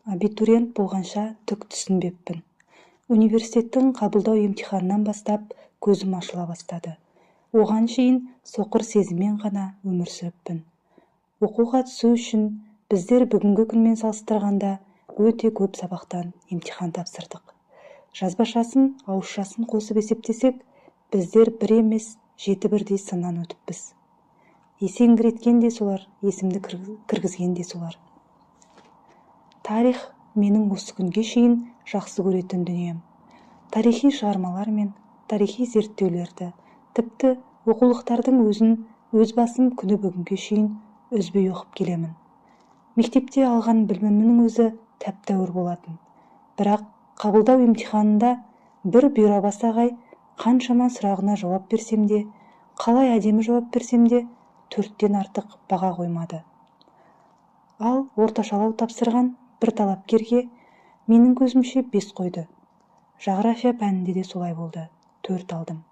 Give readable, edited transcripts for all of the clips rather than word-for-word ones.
Абитуриент болғанша түк түсінбеппін. Университеттің қабылдау емтиханынан бастап көзім ашыла бастады. Оған шейін соқыр сезіммен ғана өмір сүріппін. Оқуға түсу үшін біздер бүгінгі күнмен салыстырғанда өте көп сабақтан емтихан тапсырдық. Жазбашасын, ауызшасын қосып есептесек, біздер бір емес 7 бірдей сыннан өтіппіз. Есеңгіреткен де солар, есімді кіргізген де солар. Тарих менің осы күнге шейін жақсы көретін дүнием. Тарихи шығармалар мен тарихи зерттеулерді, тіпті оқулықтардың өзін өз басым күні бүгінге шейін үзбей оқып келемін. Мектепте алған білімімнің өзі тәп-тәуір болатын. Бірақ қабылдау емтиханында бір бұйрабас ағай қаншама сұрағына жауап берсем де, қалай әдемі жауап берсем де, 4-тен артық баға қоймады. Ал орташалау тапсырған бір талапкерге менің көзімше 5 қойды. Жағрафия пәнінде де солай болды, 4 алдым.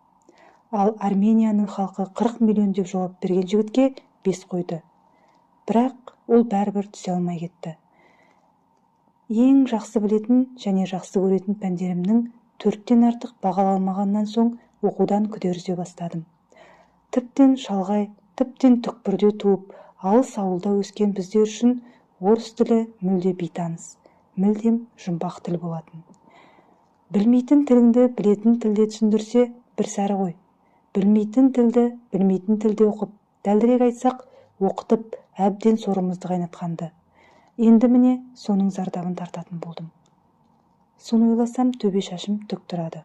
Ал Арменияның халқы 40 миллион деп жауап берген жігітке 5 қойды. Бірақ ол бәрібір түсе алмай кетті. Ең жақсы білетін және жақсы көретін пәндерімнің 4-тен артық бағаланбағаннан соң оқудан күдер үзе бастадым. Тіптен шалғай, тіптен түкпірде туып, алыс ауылда өскен біздер үшін орыс тілі мүлде бейтаныс, мүлдем жұмбақ тіл болатын. Білмейтін тіліңді білетін тілде түсіндірсе, бір сәрі ғой. Білмейтін тілде оқып, дәлірек айтсақ, оқытып, әбден сорымызды қайнатқанды. Енді міне соның зардабын тартатын болдым. Соны ойласам, төбе шашым түк тұрады.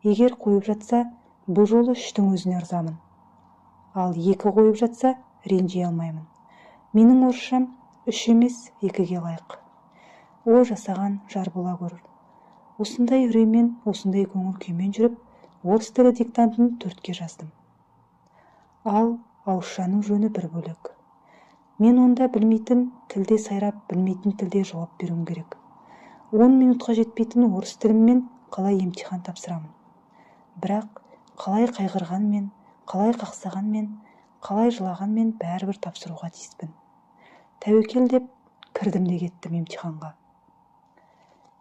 Егер қойып жатса, бұл жолы 3-тің өзіне ырзамын. Ал 2 қойып жатса, ренжи алмаймын. Менің орысшам 3 емес 2-ге лайық. О жасаған жар бола көрір. Осындай үреймен, осындай көңіл күймен жүріп, орыс тілі диктантын 4-ке жаздым. Ал ауызшаның жөні бір бөлек. Мен онда білмейтін тілде сайрап, білмейтін тілде жауап беруім керек. 10 минутқа жетпейтін орыс тіліммен қалай емтихан тапсырамын. Бірақ қалай қайғырғанмен, қалай қақсағанмен, қалай жылағанмен бәрібір тапсыруға тиіспін. Тәуекел деп кірдім де кеттім емтиханға.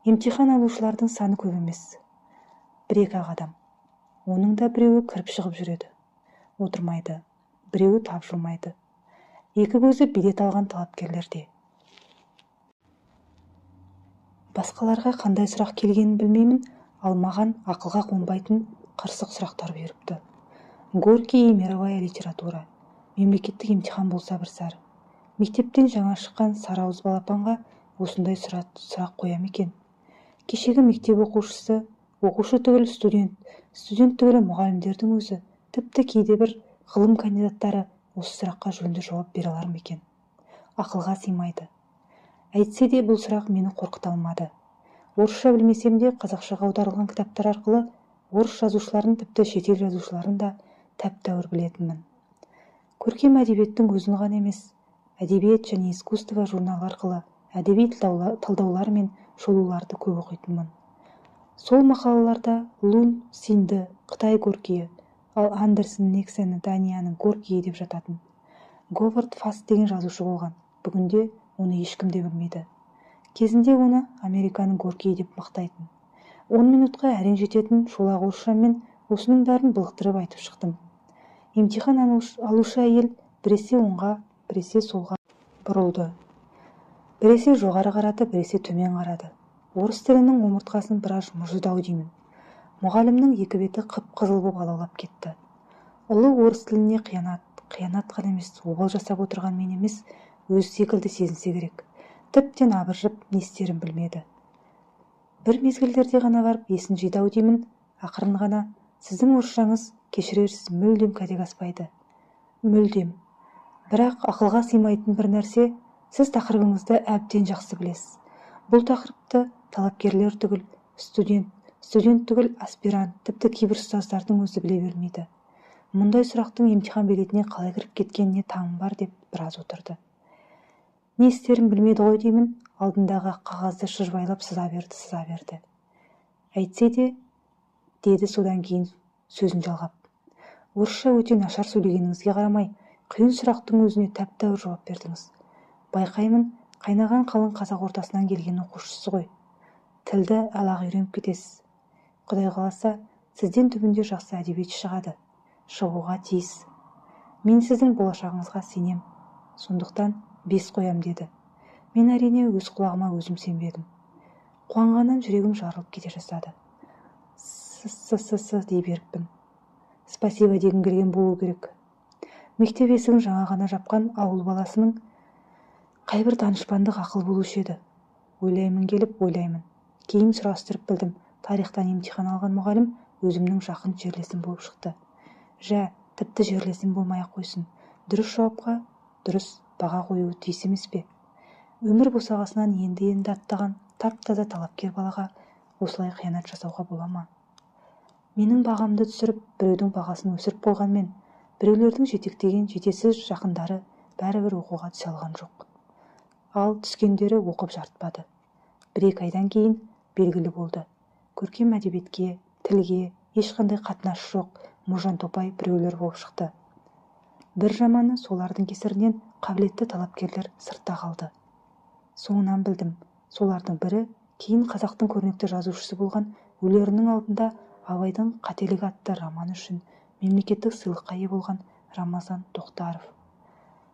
Емтихан алушылардың саны көп емес. 1-2 адам. Оның да біреуі кіріп шығып жүреді. Отырмайды. Біреуі тапжылмайды. 2 көзі билет алған талапкерлерде. Басқаларға қандай сұрақ келгенін білмеймін, ал маған ақылға қонбайтын қырсық сұрақтар беріпті. Горький и мировая литература. Мемлекеттік емтихан болса бір сары. Мектептен жаңа шыққан сары ауыз балапанға осындай сұрақ қоям екен. Кешегі мектеп оқушысы, оқушы түгіл студент түгіл мұғалімдердің өзі, тіпті кейде бір ғылым кандидаттары осы сұраққа жөнді жауап бере алар ма екен? Ақылға сыймайды. Әйтсе де бұл сұрақ мені қорқыта алмады. Орысша білмесем де қазақшаға аударылған кітаптар арқылы орыс жазушыларын, тіпті шетел жазушыларын да тәп-тәуір білетінмін. Көркем әдебиеттің өзін ғана емес, әдебиет және искусство журналы арқылы әдеби талдаулар мен шолуларды көп оқитынмын. Сол мақалаларда Лун Синді Қытай Горкийі, ал Андерсен Нексені Данияның Горкийі деп жататын. Говард Фаст деген жазушы болған. Бүгінде оны ешкім де білмейді. Кезінде оны Американың Горкийі деп мақтайтын. 10 минутқа әрең жететін шолақ орысшамен осының бәрін былықтырып айтып шықтым. Емтихан алушы әйел біресе оңға, біресе солға бұрылды. Біресе жоғары қарады, біресе төмен қарады. Орыс тілінің омыртқасын біраз мұждау деймін. Мұғалімнің 2 беті қып-қызыл боп алаулап кетті. Ұлы орыс тіліне қиянат қана емес, обал жасап отырған мен емес, өз секілді сезінсе керек. Тіптен абыржып, не істерін білмеді. Бір мезгілдерде ғана барып есін жиды-ау деймін, ақырын ғана, сіздің орысшаңыз кешірерсіз мүлдем кәдек аспайды. Мүлдем. Бірақ ақылға сыймайтын бір нәрсе, сіз тақырыбыңызды әбден жақсы білесіз. Бұл тақырыпты талапкерлер түгіл, студент түгіл, аспирант, тіпті кейбір ұстаздардың өзі біле бермейді. Мұндай сұрақтың емтихан билетіне қалай кіріп кеткеніне таңым бар деп біраз отырды. Не істерін білмеді ғой деймін, алдындағы қағазды шыжбайлап сыза берді. Әйтсе де, деді содан кейін сөзін жалғап. Орысша өте нашар сөйлегеніңізге қарамай, қиын сұрақтың өзіне тәп-тәуір жауап бердіңіз. Байқаймын, Қайнаған қалың қазақ ортасынан келген оқушысы ғой. Тілді ала үйреніп кетесіз. Құдай қаласа, сізден түбінде жақсы әдебиетші шығады. Шығуға тиіс. Мен сіздің болашағыңызға сенем. Сондықтан 5 қоям деді. Мен әрине өз құлағыма өзім сенбедім. Қуанғаннан жүрегім жарылып кете жаздады. С дей беріппін. Спасибо дегім келген болу керек. Мектеп есігін жаңа ғана жапқан ауыл баласының қайбір данышпандық ақыл болушы еді. Ойлаймын келіп ойлаймын. Кейін сұрастырып білдім. Тарихтан емтихан алған мұғалім өзімнің жақын жерлесім болып шықты. Тіпті жерлесім болмай-ақ қойсын. Дұрыс жауапқа дұрыс баға қоюы тиіс емес пе? Өмір босағасынан енді аттаған тап-таза талапкер балаға осылай қиянат жасауға бола ма? Менің бағамды түсіріп, біреудің бағасын өсіріп болғанмен, біреулердің жетектеген жетесіз жақындары бәрібір оқуға түсе алған жоқ. Ал түскендері оқып жартпады. 1-2 айдан кейін белгілі болды. Көркем әдебиетке, тілге ешқандай қатынасы жоқ мұжан топай біреулер болып шықты. Бір жаманы солардың кесірінен қабілетті талапкерлер сыртта қалды. Соңынан білдім, солардың бірі кейін қазақтың көрнекті жазушысы болған өлерінің алдында Абайдың «Қателік» атты романы үшін мемлекеттік сыйлыққа ие болған Рамазан Тоқтаров.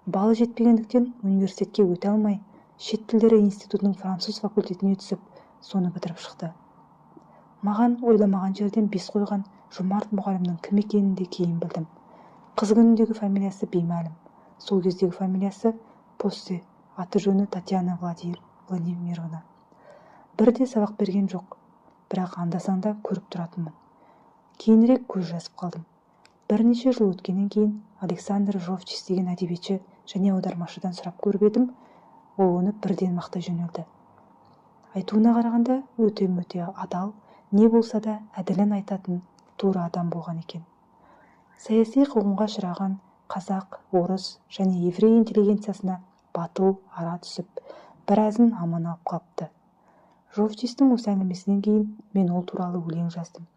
Балы жетпегендіктен университетке өте алмай, шет тілдері институтының француз факультетіне түсіп, соны бітіріп шықты. Маған ойламаған жерден 5 қойған жомарт мұғалімнің кім екенін де кейін білдім. Қыз күніндегі фамилиясы беймәлім. Сол кездегі фамилиясы Поссе, аты жөні Татьяна Владимировна. Бірде сабақ берген жоқ, бірақ анда-санда көріп тұратынмын. Кейінірек көз жазып қалдым. Бірнеше жыл өткеннен кейін Александр Жовчис деген әдебиетші және аудармашыдан сұрап көріп едім, ол оны бірден мақтай жөнелді. Айтуына қарағанда өте адал, не болса да әділін айтатын тура адам болған екен. Саяси қуғынға ұшыраған қазақ, орыс және еврей интеллигенциясына батыл ара түсіп, біразын аман алып қалыпты. Жовчистің осы әңгімесінен кейін мен ол туралы өлең жаздым.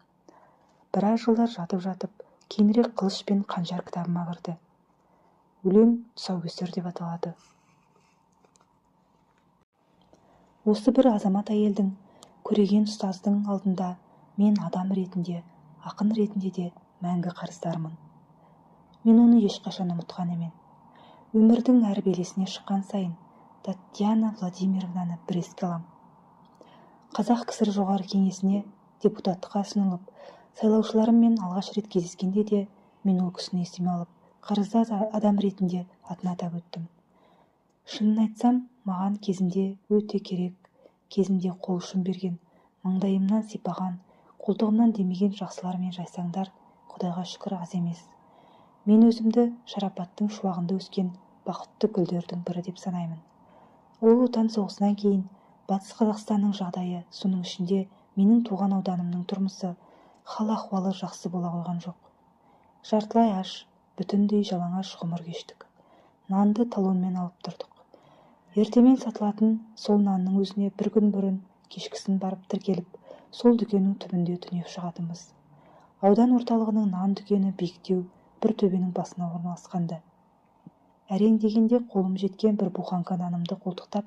Біраз жылдар жатып, кейінірек Қылыш пен Қанжар кітабыма кірді. Өлең тұсаукесер деп аталады. Осы бір азамат әйелдің, көреген ұстаздың алдында мен адам ретінде, ақын ретінде де мәңгі қарыздармын. Мен оны ешқашан ұмытқан емен. Өмірдің әр белесіне шыққан сайын Татьяна Владимировнаны бір еске алам. Қазақ КСР жоғары кеңесіне депутаттыққа ұсынылып, сайлаушыларыммен алғаш рет кездескенде де мен ол кісіні есіме алып, қарыздар адам ретінде атын атап өттім. Шынын айтсам, маған кезінде өте керек, кезінде қол ұшын берген, маңдайымнан сипаған, қолтығымнан демеген жақсылар мен жайсаңдар, Құдайға шүкір, аз емес. Мен өзімді шарапаттың шуағында өскен бақытты гүлдердің бірі деп санаймын. Ұлы Отан соғысынан кейін Батыс Қазақстанның жағдайы, соның ішінде менің туған ауданымның тұрмысы, хал-ахуалы жақсы бола қойған жоқ. Жартылай аш, бүтіндей жалаңаш ғұмыр кештік. Нанды талонмен алып тұрдық. Ертемен сатылатын сол нанның өзіне бір күн бұрын кешкісін барып тіркеліп, сол дүкеннің түбінде түнеп шығатынбыз. Аудан орталығының нан дүкені биіктеу бір төбенің басына орналасқанды. Әрең дегенде қолым жеткен бір буханка нанымды қолтықтап,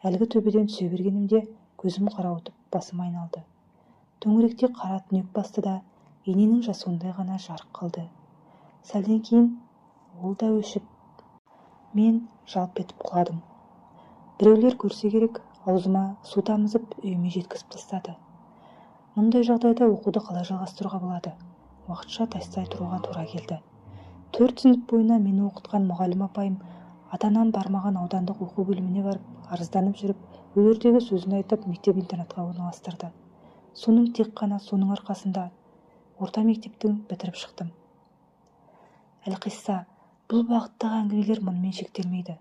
әлгі төбеден түсе бергенімде көзім қарауытып, басым айналды. Төңіректе қара түнек басты да, ененің жасуындай ғана жарық қалды. Сәлден кейін ол да өшіп, мен жалп етіп құладым. Біреулер көрсе керек, аузыма су тамызып, үйіме жеткізіп тастады. Мұндай жағдайда оқуды қалай жалғастыруға болады? Уақытша тастай тұруға тура келді. 4 сынып бойына мені оқытқан мұғалім апайым атанам бармаған аудандық оқу бөліміне барып, арызданып жүріп, өлердегі сөзін айтып, мектеп-интернатқа орналастырды. Соның арқасында орта мектептің бітіріп шықтым. Әлқисса, бұл бағыттағы әңгімелер мұнымен шектелмейді.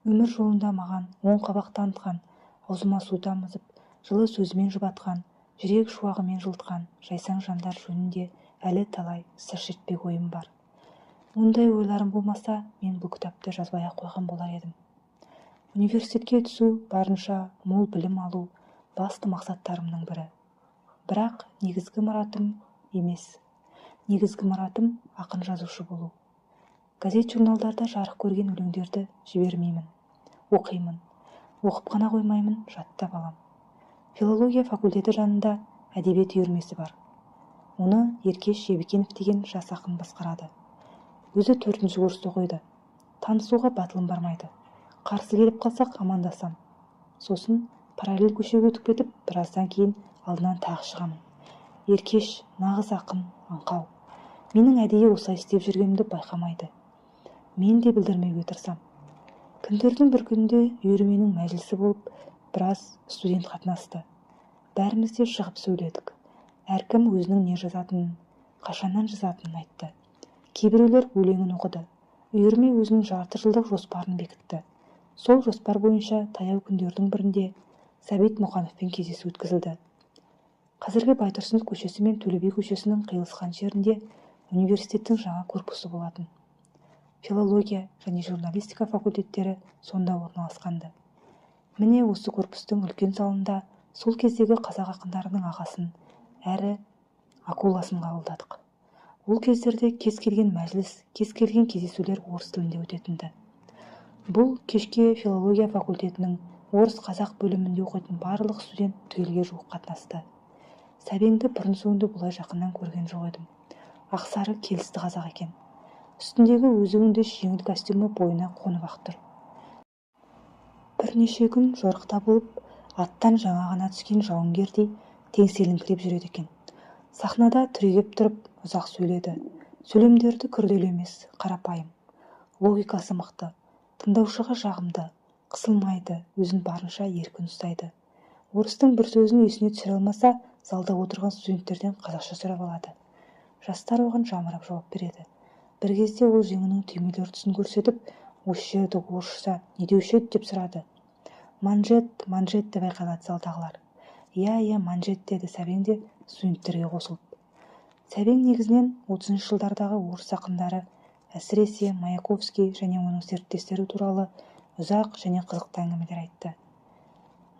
Өмір жолында маған оң қабақ танытқан, аузыма су тамызып, жылы сөзімен жұбатқан, жүрек шуағымен жылытқан жайсаң жандар жөнінде әлі талай сыр шертпек ойым бар. Ондай ойларым болмаса, мен бұл кітапты жазбай-ақ қойған болар едім. Университетке түсу, барынша мол білім алу басты мақсаттарымның бірі. Бірақ негізгі мұратым емес. Негізгі мұратым ақын жазушы болу. Газет-журналдарда жарық көрген өлеңдерді жібермеймін, оқимын. Оқып қана қоймаймын, жаттап алам. Филология факультеті жанында әдебиет үйірмесі бар. Оны Еркеш Жебекенов деген жас ақын басқарады. Өзі 4-ші курста оқиды. Танысуға батылым бармайды. Қарсы келіп қалсақ амандасам. Сосын параллель көшеге өтіп кетіп, біраздан кейін алдынан тағы шығамын. Еркеш нағыз ақын, аңқау. Менің әдейі осылай істеп жүргенімді байқамайды. Мен де білдірмеуге тырысам. Күндердің бір күнінде үйірменің мәжілісі болып, біраз студент қатынасты. Бәріміз де шығып сөйледік. Әркім өзінің не жазатынын, қашаннан жазатынын айтты. Кейбіреулер өлеңін оқыды. Үйірме өзінің жарты жылдық жоспарын бекітті. Сол жоспар бойынша таяу күндердің бірінде Сәбит Мұқановпен кездесу өткізілді. Қазіргі Байтұрсынов көшесі мен Төле би көшесінің қиылысқан жерінде университеттің жаңа корпусы болатын. Филология және журналистика факультеттері сонда орналасқанды. Міне осы корпустың үлкен залында сол кездегі қазақ ақындарының ағасын, әрі акуласын қабылдадық. Ол кездерде кез келген мәжіліс, кез келген кездесулер орыс тілінде өтетінді. Бұл кешке филология факультетінің орыс-қазақ бөлімінде оқитын барлық студент түгелге жуық қатынасты. Сәбеңді бұрын-соңды бұлай жақыннан көрген жоқ едім. Ақсары келісті қазақ екен. Үстіндегі өзіңді жеңіл костюмі бойына қонып ақ тұр. Бірнеше күн жорықта болып, аттан жаңа ғана түскен жауынгердей теңселіңкіреп жүреді екен. Сахнада түрегеп тұрып ұзақ сөйледі. Сөйлемдерді күрделі емес, қарапайым. Логикасы мықты, тыңдаушыға жағымды, қысылмайды, өзін барынша еркін ұстайды. Орыстың бір сөзін есіне түсіре алмаса, залда отырған студенттерден қазақша сұрап алады. Жастар оған жамырап жауап береді. Бір кезде ол жеңінің түймелер тұсын көрсетіп, осы жерді орысша не деуші еді деп сұрады. Манжет, манжет деп айқайлады залдағылар. Иә, манжет деді Сәбең де студенттерге қосылып. Сәбең негізінен 30-шы жылдардағы орыс ақындары, әсіресе Маяковский және оның серіктестері туралы ұзақ және қызықты әңгімелер айтты.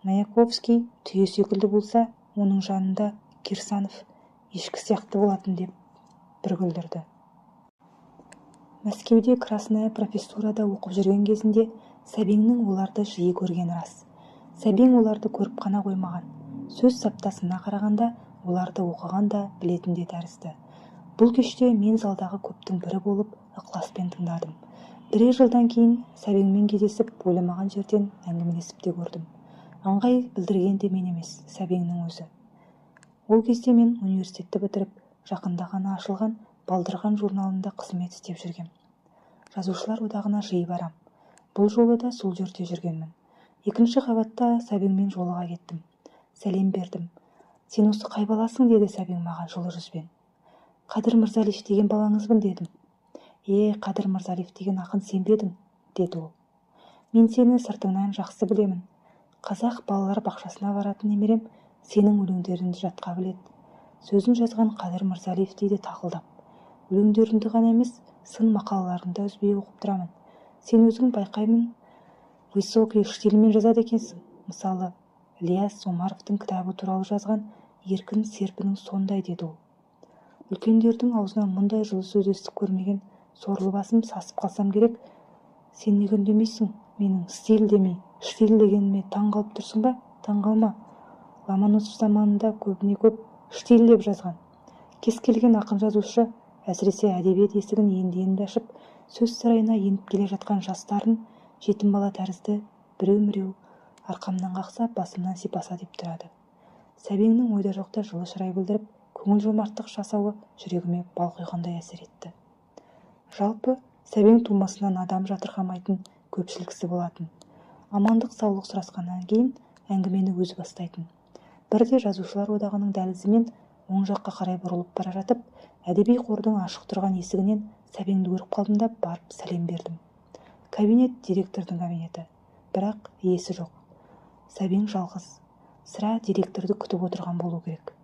Маяковский түйе секілді болса, оның жанында Кирсанов ешкі сияқты болатын деп бір күлдірді. Мәскеуде Красная профессурада оқып жүрген кезінде Сәбеңнің оларды жиі көргені рас. Сәбең оларды көріп қана қоймаған. Сөз саптасына қарағанда оларды оқыған да білетін де тәрізді. Бұл кеште мен залдағы көптің бірі болып ықыласпен тыңдадым. Бірер жылдан кейін Сәбеңмен кездесіп, ойламаған жерден әңгімелесіп те көрдім. Аңғай білдірген де мен емес, Сәбеңнің өзі. Ол кезде мен университетті бітіріп, жақында ғана ашылған Балдырған журналында қызмет істеп жүргем. Жазушылар одағына жиі барам. Бұл жолы да сол жерде жүргенмін. 2-ші қабатта Сәбеңмен жолыға кеттім. Сәлем бердім. Сен осы қай баласың, деді Сәбең маған жылы жүзбен. Қадыр Мырзалиев деген балаңызбын, дедім. Қадыр Мырзалиев деген ақын сен бе едің, деді ол. Мен сені сыртыңнан жақсы білемін. Қазақ балалар бақшасына баратын немерем сенің өлеңдеріңді жатқа біледі. Сөзін жазған Қадыр Мырзалиев дейді тақылдап. Өлеңдеріңді ғана емес, сын мақалаларыңды үзбей оқып тұрамын. Сен өзің байқаймын, высокий штильмен жазады екенсің. Мысалы, Ілияс Омаровтың кітабы туралы жазған еркін серпінің сондай, деді ол. Үлкендердің аузынан мұндай жылы сөз естіп көрмеген сорлы басым сасып қалсам керек. Сен неге үндемейсің? Менің стиль демей, штиль дегеніме таң қалып тұрсың ба? Таң қалма. Ломоносов заманында көбіне көп штиль деп жазған. Кез келген ақын жазушы, әсіресе әдебиет есігін енді ашып, сөз сарайына еніп келе жатқан жастарын жетім бала тәрізді біреу-міреу арқамнан қақса, басымнан сипаса деп тұрады. Сәбеңнің ойда жоқта жылы шырай білдіріп, көңіл жомарттық жасауы жүрегіме бал құйғандай әсер етті. Жалпы, Сәбең тумасынан адам жатырқамайтын көпшіл кісі болатын. Амандық саулық сұрасқаннан кейін әңгімені өзі бастайтын. Бірде жазушылар одағының дәлізімен оң жаққа қарай бұрылып бара жатып, әдеби қордың ашық тұрған есігінен Сәбеңді көріп қалдым да барып сәлем бердім. Кабинет директордың кабинеті, бірақ иесі жоқ. Сәбең жалғыз. Сірә директорды күтіп отырған болу керек.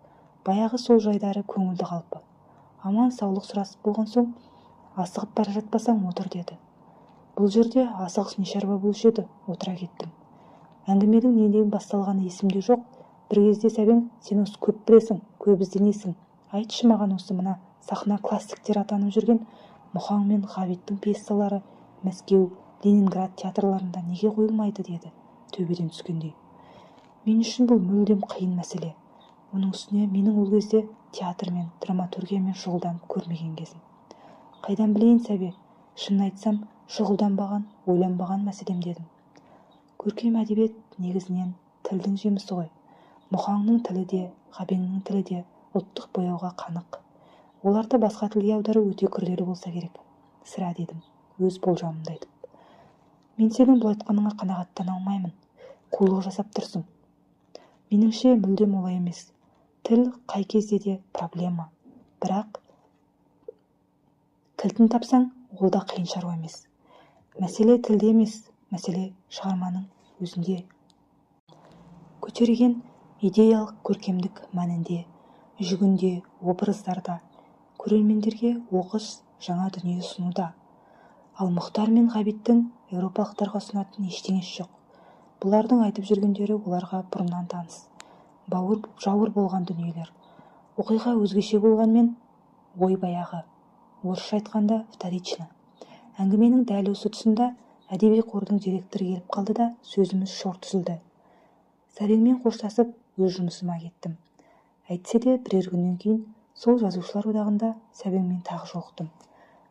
Баяғы сол жайдары көңілді қалпы. Аман саулық сұрасып болған соң, асығып бара жатпасаң отыр, деді. Бұл жерде асығыс не шаруа болушы еді, отыра кеттім. Әңгіменің неден басталғаны есімде жоқ. Бір кезде Сәбең, сен осы көп білесің, көп ізденесің. Айтшы маған, осы мына сахна классиктер атанып жүрген Мұхаң мен Ғабиттің пьесалары Мәскеу, Ленинград театрларында неге қойылмайды, деді. төбеден түскендей. Мен үшін бұл мүлдем қиын мәселе. Оның үстіне менің ол кезде театр мен драматургиямен шұғылданып көрмеген кезім. Қайдан білейін сәбе, шынын айтсам, шұғылданбаған, ойланбаған мәселем дедім. Көркем әдебиет негізінен тілдің жемісі ғой. Мұхаңның тілі де, Ғабеңнің тілі де ұлттық бояуға қанық. Оларды басқа тілге аудару өте күрделі болса керек. Сірә дедім, өз болжамымды айтып. Мен сенің бұл айтқаныңа қанағаттана алмаймын. Қулық жасап тұрсың. Меніңше мүлдем олай емес. Тіл қай кезде де проблема. Бірақ кілтін тапсаң, ол да қиын шаруа емес. Мәселе тілде емес, мәселе шығарманың өзінде. Көтерген идеялық көркемдік мәнінде, жүгінде, образдарда, көрермендерге оқыс жаңа дүние ұсынуда. Ал Мұхтар мен Ғабиттің еуропалықтарға ұсынатын ештеңесі жоқ. Бұлардың айтып жүргендері оларға бұрыннан таныс. Жауыр болған дүниелер. Оқиға өзгеше болғанмен, ой баяғы. Орысша айтқанда вторично. Әңгіменің дәл осы тұсында әдеби қордың директоры келіп қалды да сөзіміз шорт үзілді. Сәбеңмен қоштасып өз жұмысыма кеттім. Әйтсе де бірер күннен кейін сол жазушылар одағында Сәбеңмен тағы жолықтым.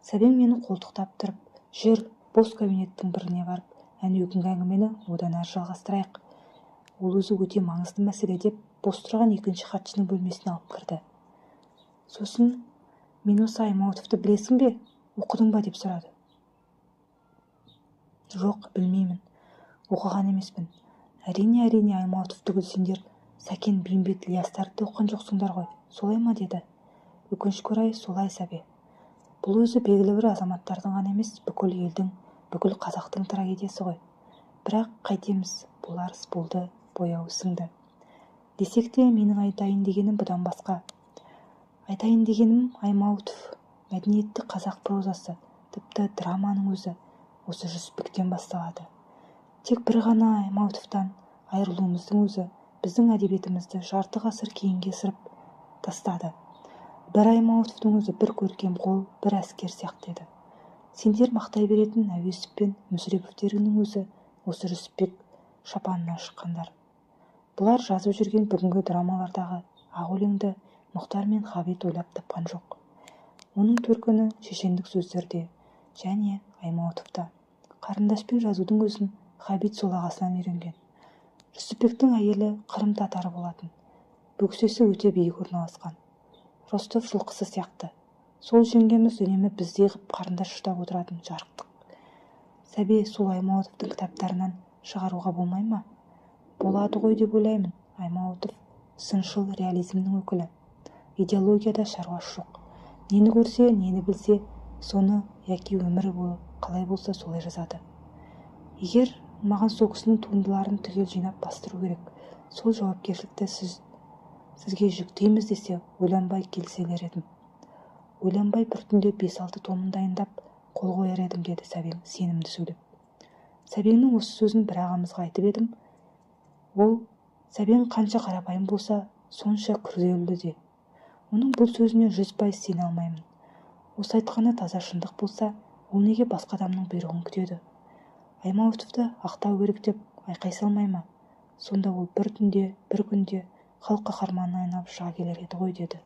Сәбең мені қолтықтап тұрып, жүр, бос кабинеттің біріне барып, әнеугүнгі әңгімені одан әрі жалғастырайық. Ол өзі өте маңызды мәселе деп, бос тұрған екінші хатшының бөлмесіне алып кірді. Сосын, мен осы Аймауытовты білесің бе, оқыдың ба деп сұрады. Жоқ, білмеймін. Оқыған емеспін. Әрине Аймауытовты білсеңдер, Сәкен Бейімбет Ілиястарды оқыған жоқсыңдар ғой, солай ма деді. Өкінішке орай солай сәбе. Бұл өзі белгілі бір азаматтардың ғана емес, бүкіл елдің, бүкіл қазақтың трагедиясы ғой. Бірақ қайтеміз, бұл арыс болды, бояуы сіңді. Десек те менің айтайын дегенім бұдан басқа. Айтайын дегенім Аймауытов, мәдениетті қазақ прозасы, тіпті драманың өзі осы Жүсіпбектен басталады. Тек бір ғана Аймауытовтан айырылуымыздың өзі біздің әдебиетімізді жарты ғасыр кейінге ысырып тастады. Бір Аймауытовтың өзі бір көркем қол, бір әскер сияқты еді. Сендер мақтай беретін Әуезов пен Мүсіреповтерінің өзі осы Жүсіпбек шапанына шыққандар. Бұлар жазып жүрген бүгінгі драмалардағы ақ өлеңді Мұхтар мен Ғабит ойлап тапқан жоқ. Оның төркіні шешендік сөздерде және Аймауытовта. Қарындашпен жазудың өзін Ғабит сол ағасынан үйренген. Жүсіпбектің әйелі Қырым татары болатын. Бөксесі өте биік орналасқан. Ростов жылқысы сияқты. Сол жеңгеміз үнемі біздей қып қарындаш ұштап отыратын жарықтық. Сәбе сол Аймауытовтың кітаптарынан шығаруға болмай ма? Болады ғой деп ойлаймын. Аймауытов сыншыл реализмнің өкілі. Идеологияда шаруасы жоқ. Нені көрсе, нені білсе, соны яки өмірі бойы қалай болса солай жазады. Егер маған сол кісінің туындыларын түгел жинап бастыру керек, сол жауапкершілікті сізге жүктейміз десе, ойланбай келіселер едім. Ойланбай бір түнде 5-6 томын дайындап қол қояр едім, деді Сәбең сенімді сөйлеп. Сәбеңнің осы сөзін бір ағамызға айтып едім. Ол Сәбең қанша қарапайым болса, сонша күрделі де. Оның бұл сөзіне 100% сене алмаймын. Осы айтқаны таза шындық болса, ол неге басқа адамның бұйрығын күтеді? Аймауытовты ақтау керек деп айқай салмай ма? Сонда ол бір түнде, бір күнде халық қаһарманына айналып шыға келер еді ғой, деді.